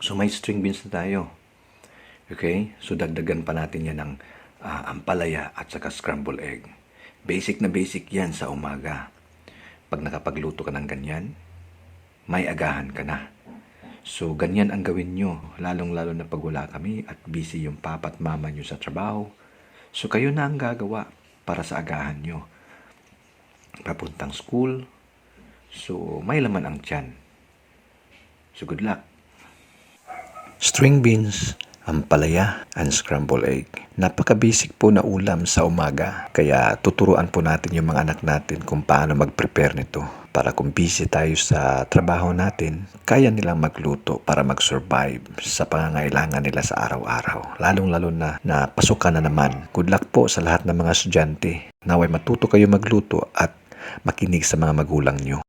So may string beans na tayo. Okay? So dagdagan pa natin yan ng ampalaya at saka scrambled egg. Basic na basic yan sa umaga. Pag nakapagluto ka ng ganyan, may agahan ka na. So ganyan ang gawin nyo, lalong-lalo na pag wala kami at busy yung papa at mama nyo sa trabaho. So kayo na ang gagawa para sa agahan nyo. Papuntang school, so may laman ang tiyan. So good luck. String beans, ampalaya, and scrambled egg. Napaka-basic po na ulam sa umaga. Kaya tuturuan po natin yung mga anak natin kung paano mag-prepare nito. Para kung busy tayo sa trabaho natin, kaya nilang magluto para mag-survive sa pangangailangan nila sa araw-araw. Lalong-lalo na pasukan na naman. Good luck po sa lahat ng mga estudyante. Naway matuto kayo magluto at makinig sa mga magulang nyo.